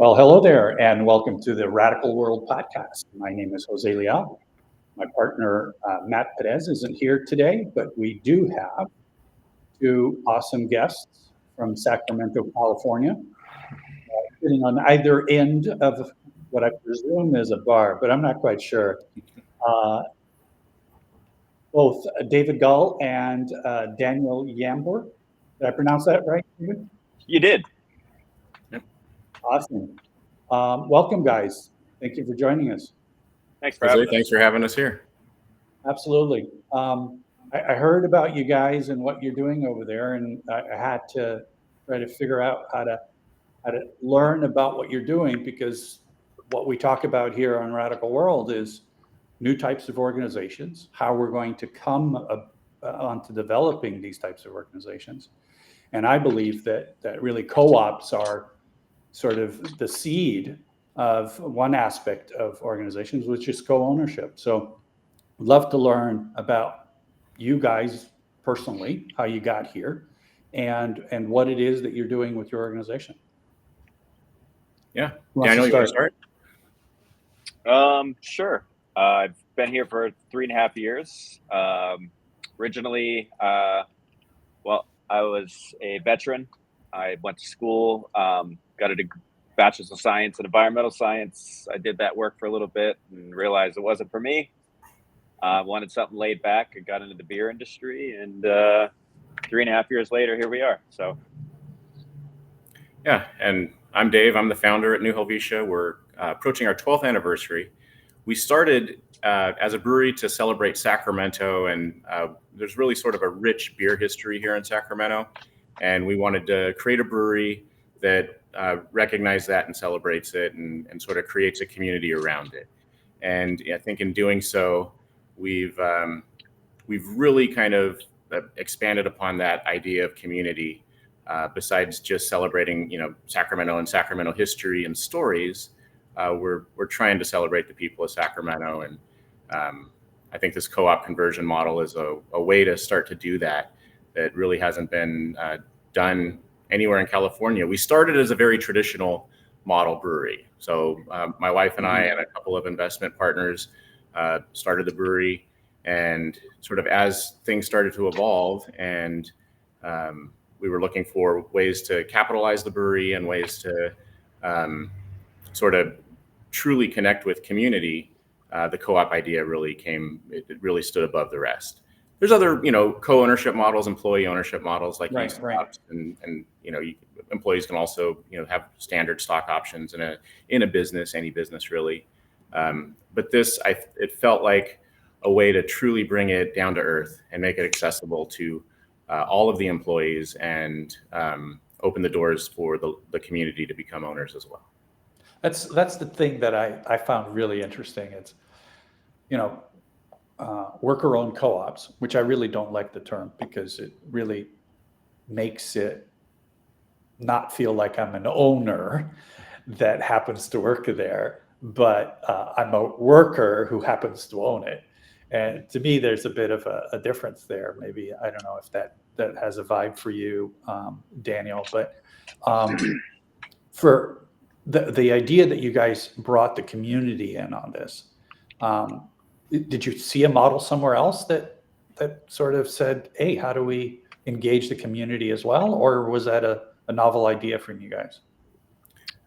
Well, hello there, and welcome to the Radical World podcast. My name is Jose Leal. My partner, Matt Perez, isn't here today, but we do have two awesome guests from Sacramento, California, sitting on either end of what I presume is a bar, but I'm not quite sure. Uh, Both David Gull and Daniel Yambor. Did I pronounce that right, David? You did. Awesome. Welcome, guys. Thank you for joining us. Thanks for having us. Thanks for having us here. Absolutely. I heard about you guys and what you're doing over there, and I had to try to figure out how to learn about what you're doing, because what we talk about here on Radical World is new types of organizations, how we're going to come onto developing these types of organizations. And I believe that really co-ops are sort of the seed of one aspect of organizations, which is co-ownership. So I'd love to learn about you guys personally, how you got here, and what it is that you're doing with your organization. Yeah, Daniel, you want to start? Sure. I've been here for 3.5 years. Originally, I was a veteran. I went to school, got a bachelor's of science in environmental science. I did that work for a little bit and realized it wasn't for me. Wanted something laid back. I got into the beer industry, and 3.5 years later, here we are. So, yeah, and I'm Dave. I'm the founder at New Helvetia. We're approaching our 12th anniversary. We started as a brewery to celebrate Sacramento, and there's really sort of a rich beer history here in Sacramento. And we wanted to create a brewery that recognizes that and celebrates it, and sort of creates a community around it. And I think in doing so, we've really kind of expanded upon that idea of community. Besides just celebrating, Sacramento and Sacramento history and stories, we're trying to celebrate the people of Sacramento. And I think this co-op conversion model is a way to start to do that really hasn't been done anywhere in California. We started as a very traditional model brewery. So my wife and I and a couple of investment partners started the brewery, and sort of as things started to evolve, and we were looking for ways to capitalize the brewery and ways to sort of truly connect with community, the co-op idea really it really stood above the rest. There's other, co-ownership models, employee ownership models like ESOPs, and employees can also, have standard stock options in a business, any business really. But it felt like a way to truly bring it down to earth and make it accessible to all of the employees, and open the doors for the community to become owners as well. That's the thing that I found really interesting. It's, worker-owned co-ops, which I really don't like the term, because it really makes it not feel like I'm an owner that happens to work there, but I'm a worker who happens to own it. And to me, there's a bit of a difference there. Maybe, I don't know if that has a vibe for you, Daniel, but for the idea that you guys brought the community in on this, did you see a model somewhere else that sort of said, hey, how do we engage the community as well? Or was that a novel idea from you guys?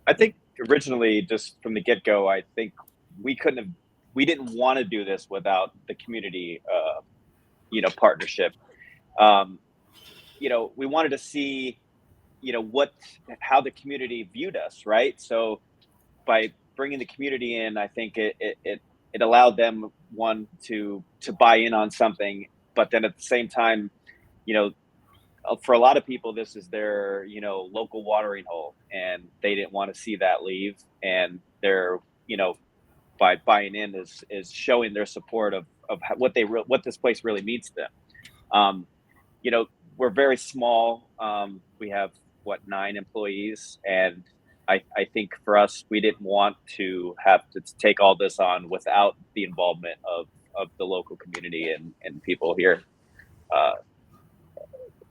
I think originally, just from the get-go, I think we didn't want to do this without the community, partnership. We wanted to see, how the community viewed us, right? So by bringing the community in, I think it allowed them, one, to buy in on something, but then at the same time, for a lot of people, this is their, local watering hole, and they didn't want to see that leave. And they're, by buying in is showing their support of what this place really means to them. We're very small. We have 9 employees, and I think for us, we didn't want to have to take all this on without the involvement of the local community and people here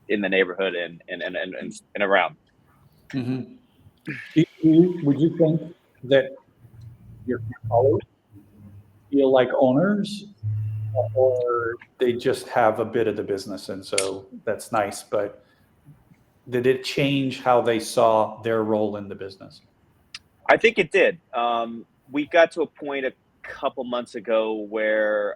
in the neighborhood and around. Mm-hmm. Would you think that your colleagues feel like owners, or they just have a bit of the business, and so that's nice, but did it change how they saw their role in the business? I think it did. We got to a point a couple months ago where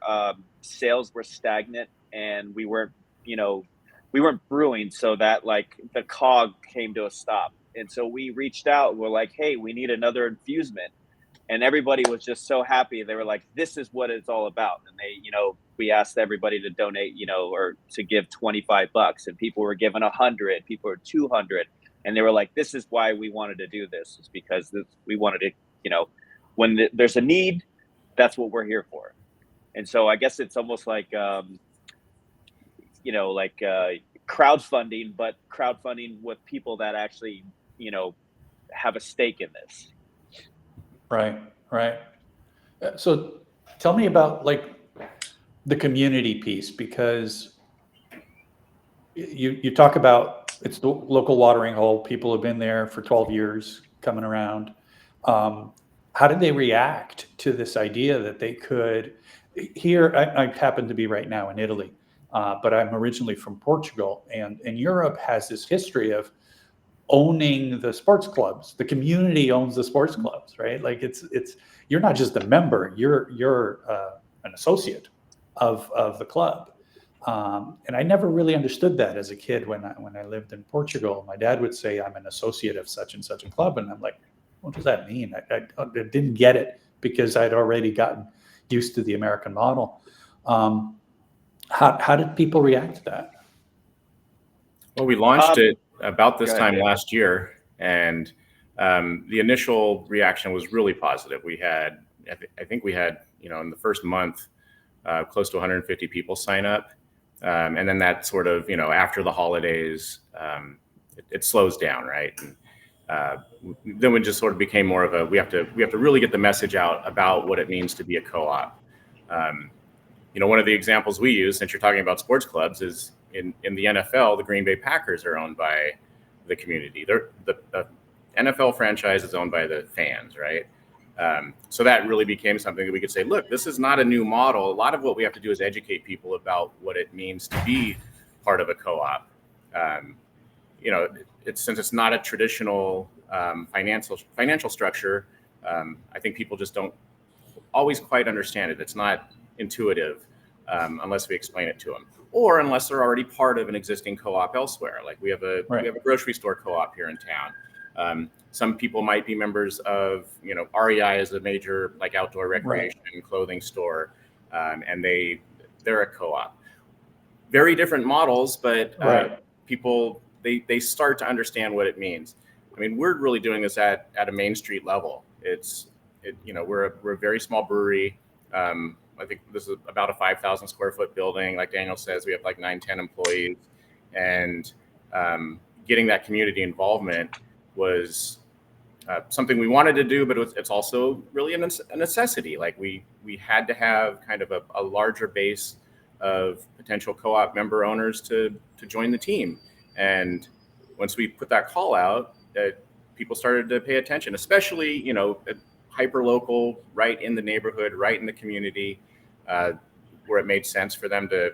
sales were stagnant and you know, we weren't brewing, so that like the cog came to a stop. And so we reached out. And we're like, hey, we need another infusement, and everybody was just so happy. They were like, this is what it's all about. And we asked everybody to donate, or to give $25, and people were giving 100, people were 200. And they were like, this is why we wanted to do this, is because we wanted to, when there's a need, that's what we're here for. And so I guess it's almost like, crowdfunding, but crowdfunding with people that actually, have a stake in this. Right, right. So tell me about like the community piece, because you talk about it's the local watering hole. People have been there for 12 years coming around. How did they react to this idea that they could? Here, I happen to be right now in Italy, but I'm originally from Portugal, and Europe has this history of owning the sports clubs. The community owns the sports clubs, right? Like it's you're not just a member, you're an associate of the club. And I never really understood that as a kid when I lived in Portugal. My dad would say, I'm an associate of such and such a club. And I'm like, what does that mean? I didn't get it because I'd already gotten used to the American model. How did people react to that? Well, we launched it about this Go ahead, time Dave. last year, and the initial reaction was really positive. I think we had, in the first month, close to 150 people sign up. And then that sort of, after the holidays, it slows down, right? And, then we just sort of became more of we have to really get the message out about what it means to be a co-op. One of the examples we use, since you're talking about sports clubs, is in the NFL, the Green Bay Packers are owned by the community. The NFL franchise is owned by the fans, right? So that really became something that we could say, look, this is not a new model. A lot of what we have to do is educate people about what it means to be part of a co-op. Since it's not a traditional financial structure, I think people just don't always quite understand it. It's not intuitive unless we explain it to them, or unless they're already part of an existing co-op elsewhere. Like we have a grocery store co-op here in town. Some people might be members of, REI is a major like outdoor recreation clothing store, and they're a co-op. Very different models, but people they start to understand what it means. I mean, we're really doing this at a Main Street level. We're a very small brewery. I think this is about a 5,000 square foot building. Like Daniel says, we have like 9-10 employees, and getting that community involvement was something we wanted to do, but it's also really a necessity. Like we had to have kind of a larger base of potential co-op member owners to join the team. And once we put that call out, people started to pay attention, especially, hyper local, right in the neighborhood, right in the community, where it made sense for them to,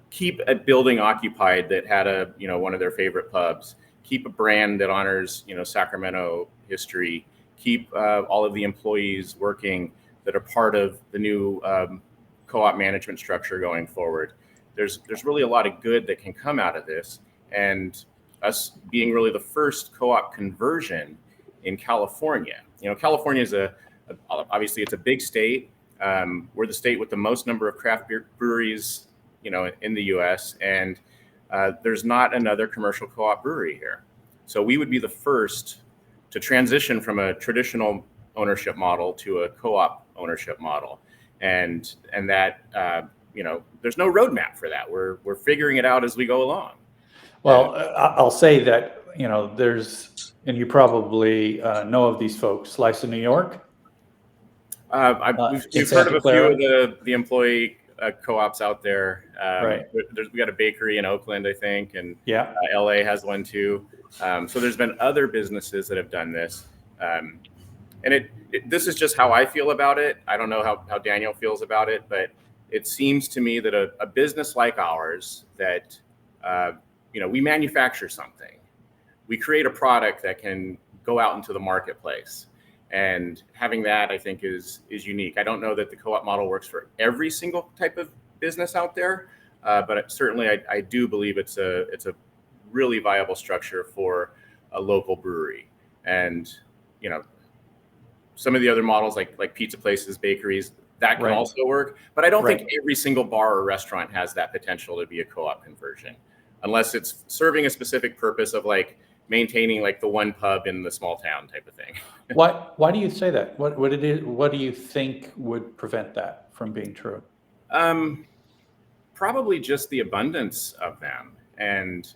keep a building occupied that had one of their favorite pubs, keep a brand that honors, Sacramento history, keep all of the employees working that are part of the new co-op management structure going forward. There's really a lot of good that can come out of this, and us being really the first co-op conversion in California. California is obviously it's a big state. We're the state with the most number of craft beer breweries, in the U.S., and there's not another commercial co-op brewery here. So we would be the first to transition from a traditional ownership model to a co-op ownership model, and that there's no roadmap for that. We're figuring it out as we go along. Well, I'll say that, there's, and you probably know of these folks, Slice of New York. We've heard of a few of the employee co-ops out there. Right. We got a bakery in Oakland, I think, and Yeah. LA has one too. So there's been other businesses that have done this. And this is just how I feel about it. I don't know how Daniel feels about it, but it seems to me that a business like ours that, we manufacture something, we create a product that can go out into the marketplace. And having that, I think, is unique. I don't know that the co-op model works for every single type of business out there, but certainly I do believe it's a really viable structure for a local brewery. And some of the other models like pizza places, bakeries, that can also work. But I don't think every single bar or restaurant has that potential to be a co-op conversion, unless it's serving a specific purpose of like maintaining like the one pub in the small town type of thing. Why do you say that? What do you think would prevent that from being true? Probably just the abundance of them, and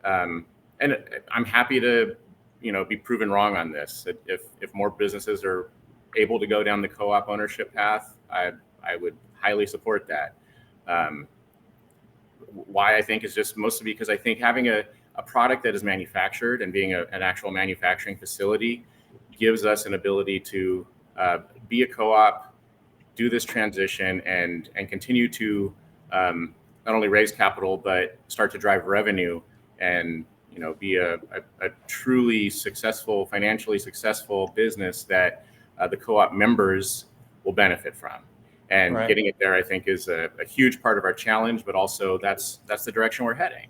I'm happy to be proven wrong on this. If more businesses are able to go down the co-op ownership path, I would highly support that. Why I think is just mostly because I think having a product that is manufactured and being an actual manufacturing facility gives us an ability to be a co-op, do this transition, and continue to not only raise capital but start to drive revenue and be a truly successful, financially successful business that the co-op members will benefit from. And getting it there, I think, is a huge part of our challenge, but also that's the direction we're heading.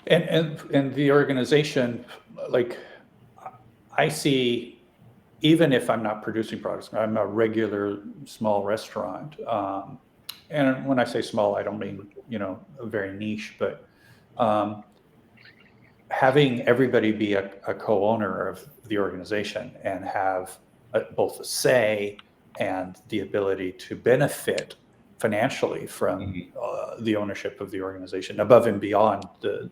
And the organization, like I see, even if I'm not producing products, I'm a regular small restaurant. And when I say small, I don't mean, a very niche, but having everybody be a co-owner of the organization and have both a say and the ability to benefit financially from the ownership of the organization above and beyond the,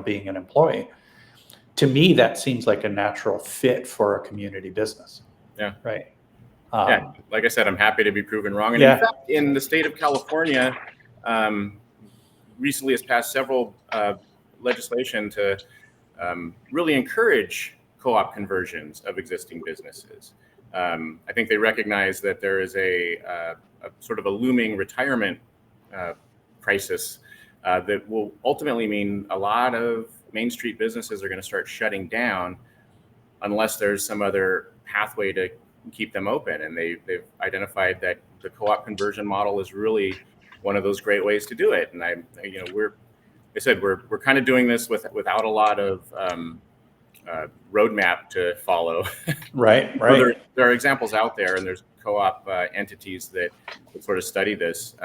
being an employee. To me, that seems like a natural fit for a community business. Yeah. Right. Yeah. Like I said, I'm happy to be proven wrong. And in fact, in the state of California, recently has passed several legislation to really encourage co-op conversions of existing businesses. I think they recognize that there is a sort of a looming retirement crisis that will ultimately mean a lot of Main Street businesses are going to start shutting down unless there's some other pathway to keep them open. And they've identified that the co-op conversion model is really one of those great ways to do it. And we're kind of doing this without a lot of roadmap to follow. Right. There are examples out there, and there's co-op entities that sort of study this.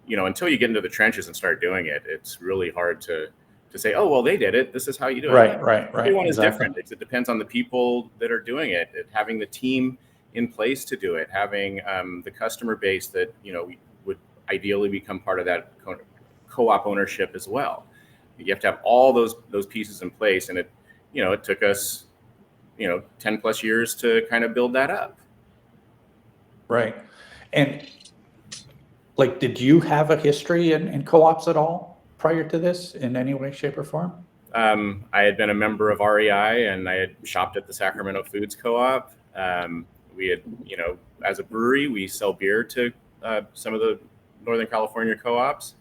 Until you get into the trenches and start doing it, it's really hard to say, oh, well, they did it, this is how you do it. Right. Everyone is different. It depends on the people that are doing it, having the team in place to do it, having the customer base that would ideally become part of that co-op ownership as well. You have to have all those pieces in place, and it took us 10 plus years to kind of build that up. Right. And like, did you have a history in co-ops at all prior to this in any way, shape, or form? I had been a member of REI, and I had shopped at the Sacramento Foods Co-op. We had, as a brewery, we sell beer to some of the Northern California co-ops.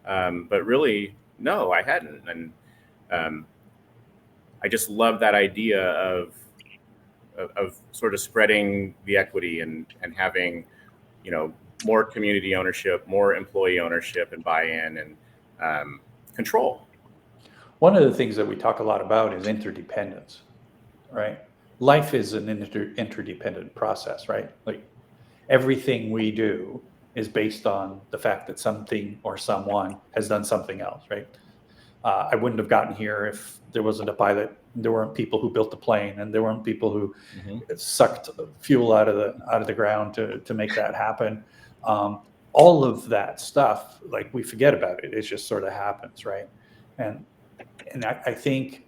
But really, no, I hadn't. And I just love that idea of sort of spreading the equity and having, more community ownership, more employee ownership and buy-in and control. One of the things that we talk a lot about is interdependence, right? Life is an interdependent process, right? Like everything we do is based on the fact that something or someone has done something else, right? I wouldn't have gotten here if there wasn't a pilot. There weren't people who built the plane, and there weren't people who sucked fuel out of the ground to make that happen. All of that stuff, like we forget about it. It just sort of happens, right? And I think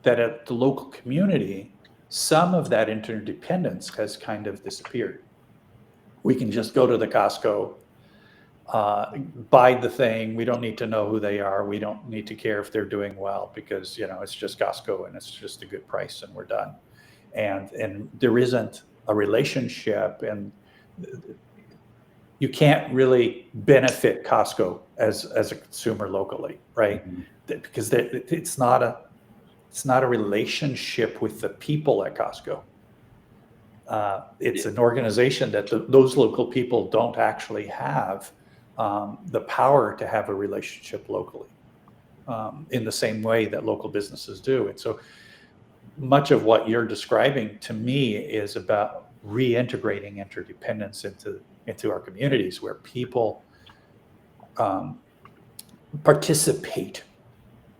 that at the local community, some of that interdependence has kind of disappeared. We can just go to the Costco, buy the thing. We don't need to know who they are. We don't need to care if they're doing well, because it's just Costco and it's just a good price and we're done. And there isn't a relationship, and you can't really benefit Costco as a consumer locally, right? Mm-hmm. Because it's not a relationship with the people at Costco. It's an organization that those local people don't actually have the power to have a relationship locally in the same way that local businesses do. And so much of what you're describing to me is about reintegrating interdependence into our communities, where people participate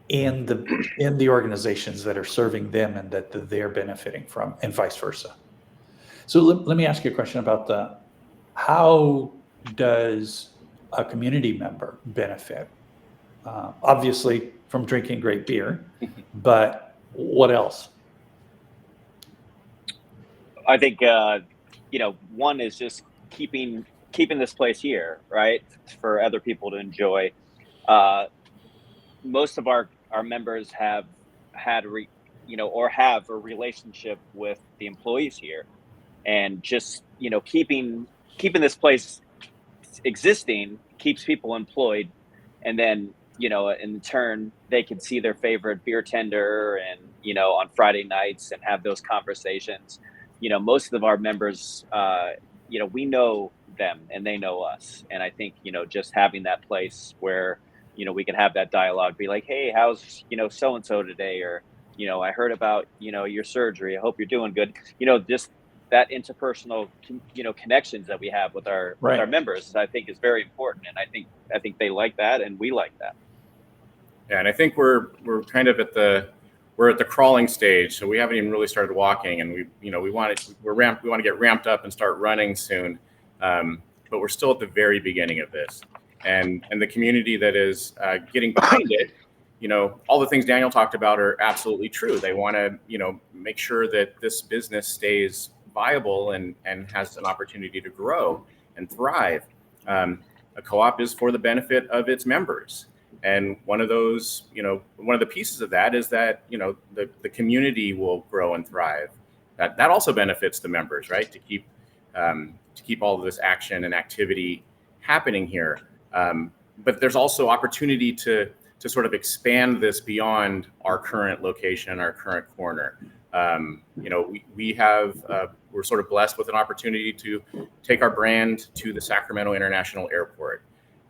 in the organizations that are serving them and that they're benefiting from, and vice versa. So let me ask you a question about how does a community member benefit? Obviously from drinking great beer, but what else? I think one is just keeping this place here, right, for other people to enjoy. Most of our members have had or have a relationship with the employees here, and just keeping this place existing keeps people employed, and then in turn they can see their favorite beer tender and on Friday nights and have those conversations. Most of our members, we know them and they know us, and I think just having that place where we can have that dialogue, be like, hey, how's so and so today, or I heard about your surgery, I hope you're doing good. Just that interpersonal connections that we have with our Right. members, I think, is very important, and I think they like that and we like that. Yeah, and I think we're kind of at the crawling stage, so we haven't even really started walking, and we want to get ramped up and start running soon, but we're still at the very beginning of this, and the community that is getting behind it. All the things Daniel talked about are absolutely true. They want to make sure that this business stays viable and has an opportunity to grow and thrive. A co-op is for the benefit of its members. And one of the pieces of that is that, the community will grow and thrive. That also benefits the members, right? To keep all of this action and activity happening here. But there's also opportunity to sort of expand this beyond our current location, our current corner. We're sort of blessed with an opportunity to take our brand to the Sacramento International Airport.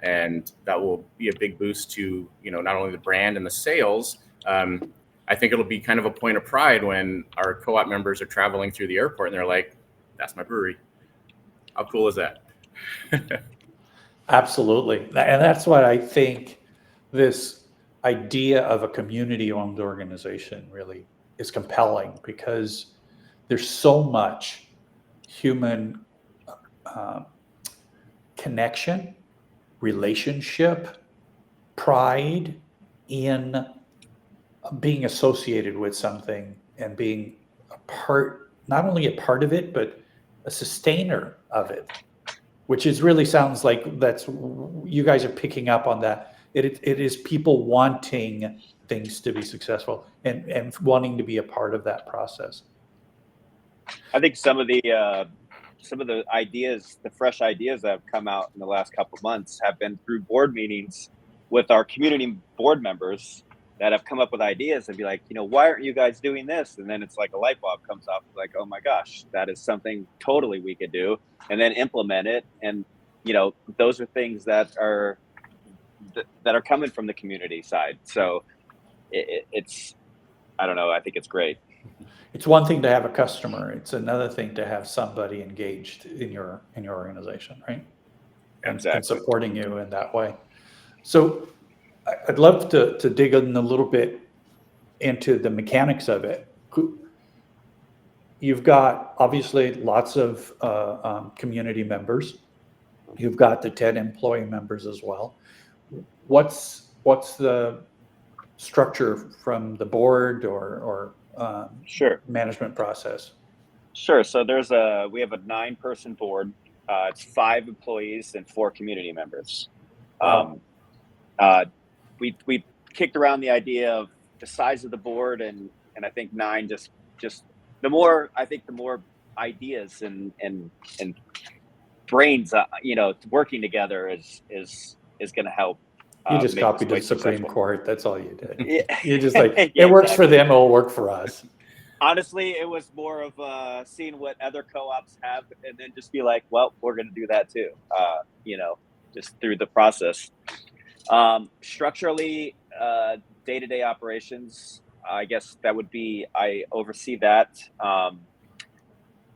And that will be a big boost to, not only the brand and the sales. I think it'll be kind of a point of pride when our co-op members are traveling through the airport and they're like, that's my brewery. How cool is that? Absolutely. And that's what I think this idea of a community-owned organization really is compelling, because there's so much human connection, relationship, pride in being associated with something and being not only a part of it, but a sustainer of it, which really sounds like you guys are picking up on that. It is people wanting things to be successful and wanting to be a part of that process. I think some of the ideas, the fresh ideas that have come out in the last couple of months, have been through board meetings with our community board members that have come up with ideas and be like, why aren't you guys doing this? And then it's like a light bulb comes off, like, oh my gosh, that is something totally we could do, and then implement it. And those are things that are coming from the community side. So it's, I don't know, I think it's great. It's one thing to have a customer. It's another thing to have somebody engaged in your organization, right? Exactly. And supporting you in that way. So I'd love to dig in a little bit into the mechanics of it. You've got obviously lots of community members. You've got the 10 employee members as well. What's the structure from the board or Sure. management process? Sure. So we have a 9-person board. It's 5 employees and 4 community members. Wow. Uh, we kicked around the idea of the size of the board, and I think 9 just the more ideas and brains, working together is going to help You just make this copied the place Supreme successful. Court. That's all you did. Yeah, You're just like, yeah, it works for exactly. them, it'll work for us. Honestly, it was more of seeing what other co-ops have, and then just be like, well, we're going to do that too. Just through the process. Structurally, day-to-day operations, I guess that would be, I oversee that.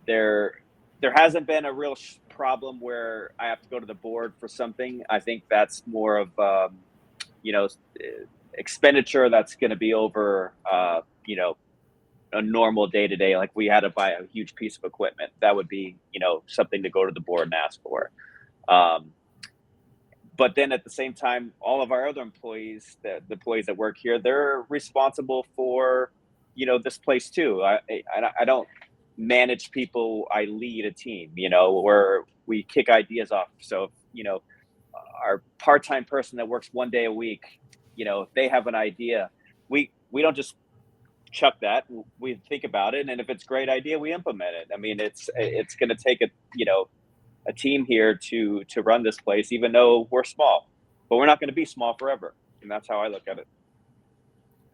There there hasn't been a real problem where I have to go to the board for something. I think that's more of you know expenditure that's going to be over a normal day to day. Like we had to buy a huge piece of equipment, that would be something to go to the board and ask for. Um, but then at the same time, all of our other employees, the employees that work here, they're responsible for this place too. I don't manage people, I lead a team, where we kick ideas off. So our part-time person that works 1 day a week, if they have an idea, we don't just chuck that. We think about it, and if it's a great idea, we implement it. I mean, it's going to take a team here to run this place, even though we're small, but we're not going to be small forever, and that's how I look at it.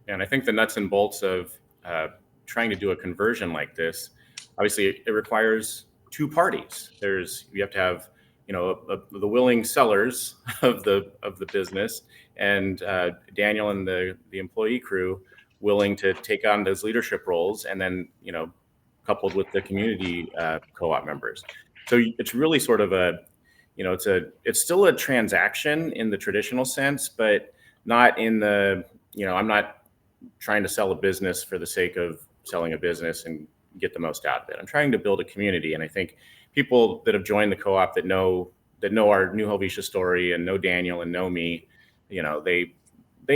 And I think the nuts and bolts of trying to do a conversion like this, obviously, it requires 2 parties. You have to have the willing sellers of the business, and Daniel and the employee crew willing to take on those leadership roles, and then coupled with the community co-op members. So it's really sort of it's still a transaction in the traditional sense, but not in the I'm not trying to sell a business for the sake of selling a business and get the most out of it. I'm trying to build a community, and I think people that have joined the co-op that know our New Helvetia story and know Daniel and know me, they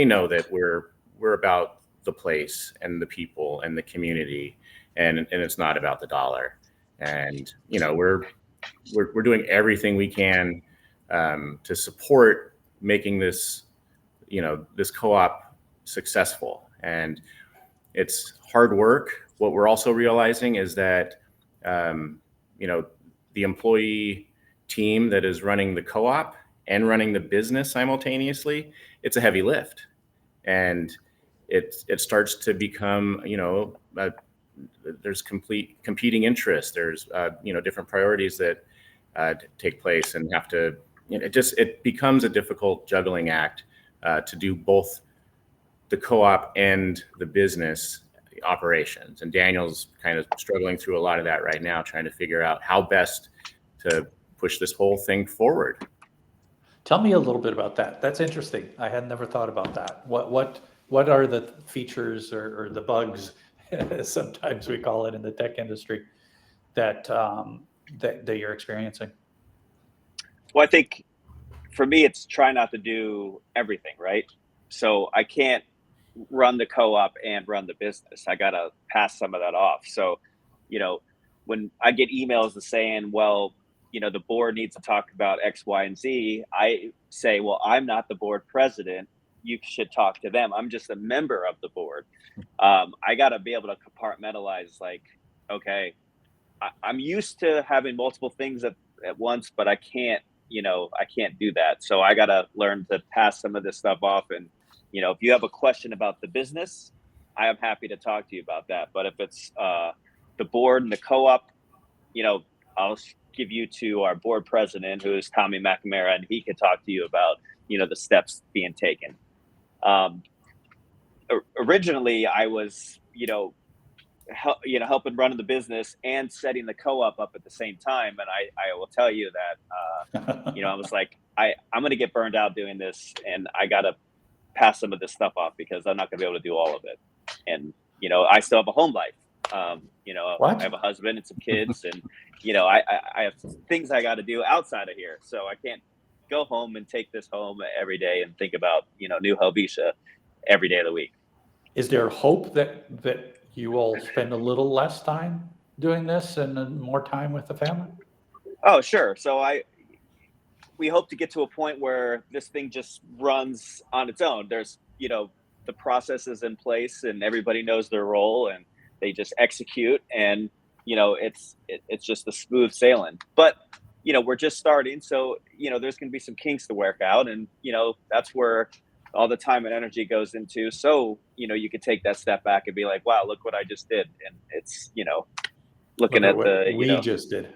know that we're about the place and the people and the community, and it's not about the dollar. And we're doing everything we can to support making this this co-op successful. And it's hard work. What we're also realizing is that the employee team that is running the co-op and running the business simultaneously, it's a heavy lift, and it starts to become there's competing interests. There's different priorities that take place and have to. It becomes a difficult juggling act to do both the co-op and the business operations. And Daniel's kind of struggling through a lot of that right now, trying to figure out how best to push this whole thing forward. Tell me a little bit about that. That's interesting. I had never thought about that. What are the features or the bugs, sometimes we call it in the tech industry, that that you're experiencing? Well, I think for me, it's try not to do everything, right? So I can't run the co-op and run the business. I got to pass some of that off. So, when I get emails saying, well, the board needs to talk about X, Y, and Z, I say, well, I'm not the board president. You should talk to them. I'm just a member of the board. I got to be able to compartmentalize, like, okay, I'm used to having multiple things at once, but I can't do that. So I got to learn to pass some of this stuff off. And, if you have a question about the business, I am happy to talk to you about that. But if it's the board and the co-op, I'll give you to our board president, who is Tommy McNamara, and he could talk to you about, the steps being taken. Originally I was, helping running the business and setting the co-op up at the same time. And I will tell you that, I was like, I'm going to get burned out doing this, and I got to pass some of this stuff off because I'm not going to be able to do all of it. And, I still have a home life. What? I have a husband and some kids, and, I have things I got to do outside of here. So I can't go home and take this home every day and think about, New Helvetia every day of the week. Is there hope that you will spend a little less time doing this and then more time with the family? Oh, sure. So we hope to get to a point where this thing just runs on its own. There's, the process is in place and everybody knows their role and they just execute, and it's just a smooth sailing. But we're just starting, so there's going to be some kinks to work out, and that's where all the time and energy goes into. So you could take that step back and be like, wow, look what I just did, and it's looking Look at at what the we just did.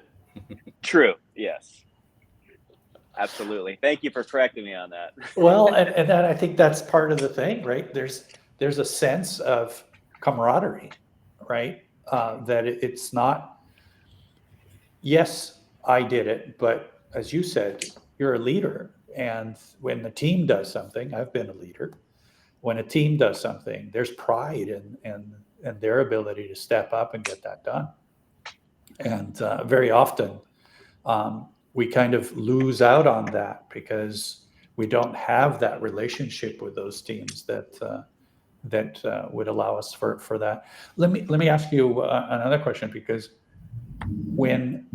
true, yes. Absolutely. Thank you for correcting me on that. Well, and then I think that's part of the thing, right? There's a sense of camaraderie, right? That it's not, yes, I did it, but as you said, you're a leader. And when the team does something, I've been a leader. When a team does something, there's pride in their ability to step up and get that done. And very often, we kind of lose out on that because we don't have that relationship with those teams that would allow us for that. Let me ask you another question, because when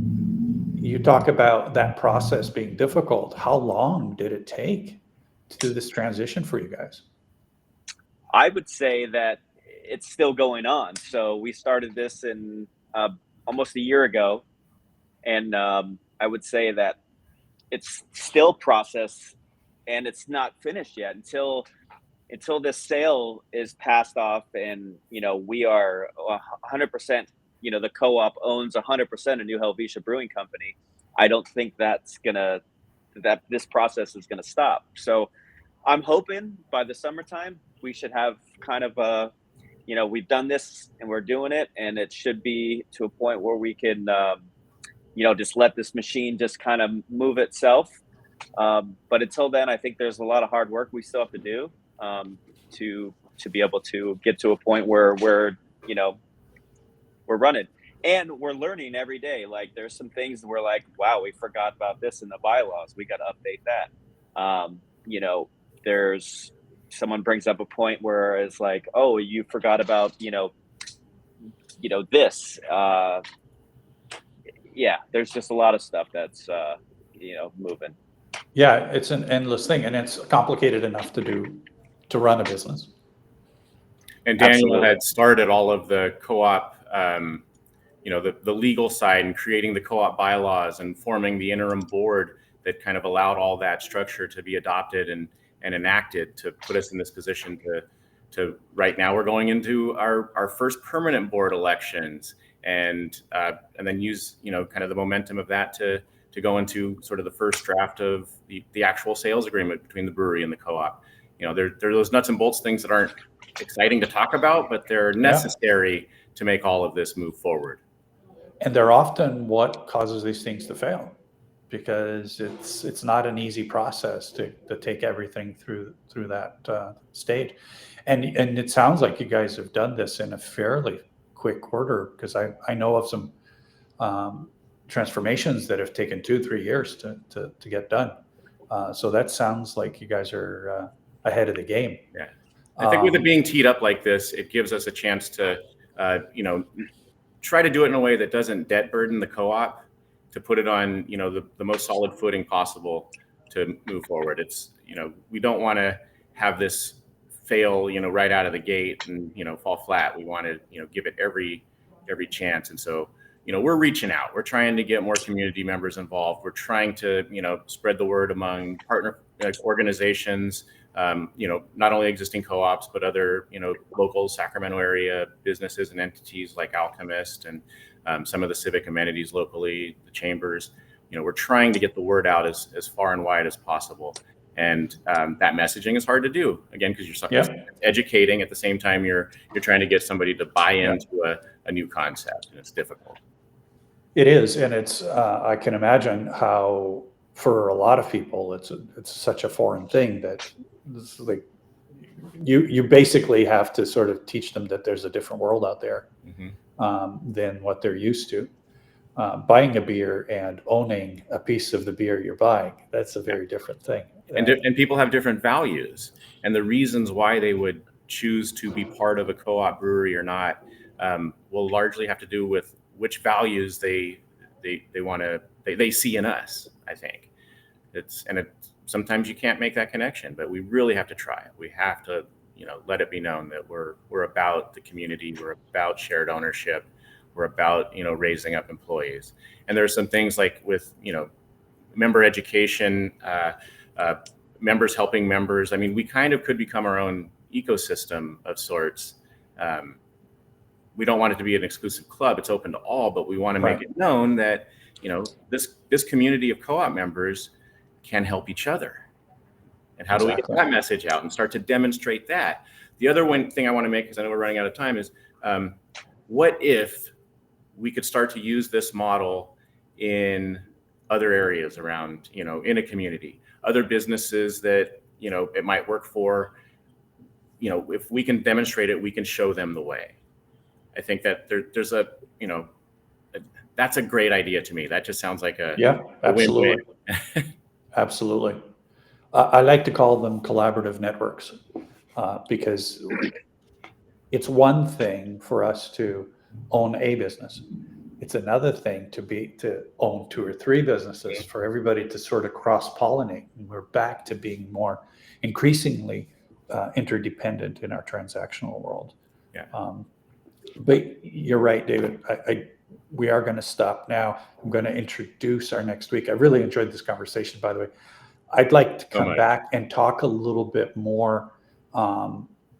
you talk about that process being difficult, how long did it take to do this transition for you guys? I would say that it's still going on. So we started this in almost a year ago, and I would say that it's still process, and it's not finished yet until this sale is passed off, and we are 100%. The co-op owns 100% of New Helvetia Brewing Company. I don't think that this process is gonna stop. So I'm hoping by the summertime we should have kind of we've done this and we're doing it, and it should be to a point where we can just let this machine just kind of move itself. But until then, I think there's a lot of hard work we still have to do, to be able to get to a point where we're running, and we're learning every day. Like there's some things we're like, wow, we forgot about this in the bylaws. We got to update that. There's someone brings up a point where it's like, oh, you forgot about this. Yeah, there's just a lot of stuff that's moving. Yeah, it's an endless thing, and it's complicated enough to run a business. And Daniel Absolutely. had started all of the co-op, the legal side, and creating the co-op bylaws and forming the interim board that kind of allowed all that structure to be adopted and enacted to put us in this position to right now we're going into our first permanent board elections, and then use kind of the momentum of that to go into sort of the first draft of the actual sales agreement between the brewery and the co-op. There are those nuts and bolts things that aren't exciting to talk about, but they're necessary to make all of this move forward. And they're often what causes these things to fail, because it's not an easy process to take everything through that stage. And it sounds like you guys have done this in a fairly quick order, because I know of some transformations that have taken 2-3 years to get done. So that sounds like you guys are ahead of the game. Yeah. I think with it being teed up like this, it gives us a chance to, try to do it in a way that doesn't debt burden the co-op, to put it on, the most solid footing possible to move forward. It's, we don't want to have this fail, right out of the gate and, fall flat. We want to, give it every chance. And so, we're reaching out. We're trying to get more community members involved. We're trying to, spread the word among partner organizations, not only existing co-ops, but other, local Sacramento area businesses and entities like Alchemist and some of the civic amenities locally, the chambers. We're trying to get the word out as far and wide as possible. And that messaging is hard to do, again, because you're educating at the same time you're trying to get somebody to buy into a new concept, and it's difficult. It is, and it's I can imagine how for a lot of people it's such a foreign thing that it's like you basically have to sort of teach them that there's a different world out there than what they're used to. Buying a beer and owning a piece of the beer you're buying, that's a very different thing. And people have different values, and the reasons why they would choose to be part of a co-op brewery or not will largely have to do with which values they want to they see in us. I think sometimes you can't make that connection, but we really have to try it. We have to, let it be known that we're about the community. We're about shared ownership. We're about, raising up employees. And there's some things like with, member education, members helping members. I mean, we kind of could become our own ecosystem of sorts. We don't want it to be an exclusive club. It's open to all, but we want to make it known that, this community of co-op members can help each other. And how do we get that message out and start to demonstrate that? The other one thing I want to make, because I know we're running out of time, is what if we could start to use this model in other areas around, in a community, other businesses that, it might work for, if we can demonstrate it, we can show them the way. I think that there's that's a great idea to me. That just sounds like absolutely. win-win. Absolutely. I like to call them collaborative networks because it's one thing for us to own a business. It's another thing to own 2 or 3 businesses, for everybody to sort of cross-pollinate. And we're back to being more increasingly interdependent in our transactional world. Yeah. But you're right, David. We are going to stop now. I'm going to introduce our next week. I really enjoyed this conversation, by the way. I'd like to come back and talk a little bit more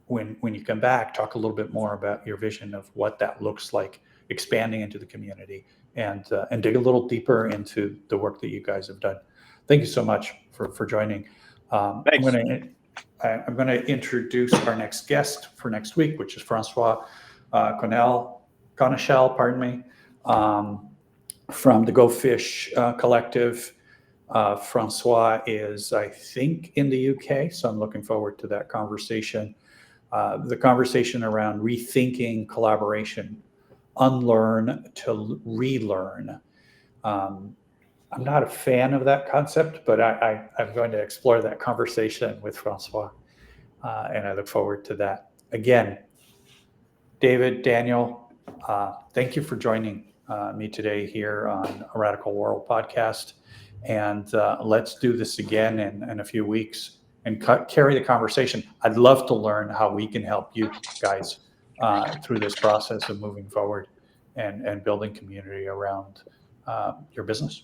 when you come back, talk a little bit more about your vision of what that looks like, expanding into the community, and dig a little deeper into the work that you guys have done. Thank you so much for joining. Thanks. I'm going to introduce our next guest for next week, which is Francois Conechel, pardon me, from the Go Fish Collective. Francois is, I think, in the UK, so I'm looking forward to that conversation. The conversation around rethinking collaboration, unlearn to relearn. I'm not a fan of that concept, but I'm going to explore that conversation with Francois, and I look forward to that. Again, David, Daniel, thank you for joining me today here on a Radical World podcast. And let's do this again in a few weeks and carry the conversation. I'd love to learn how we can help you guys through this process of moving forward and building community around your business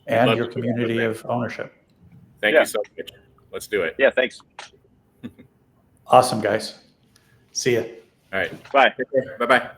and your community of ownership. Thank you so much. Let's do it. Yeah, thanks. Awesome, guys. See ya. All right. Bye. Bye-bye.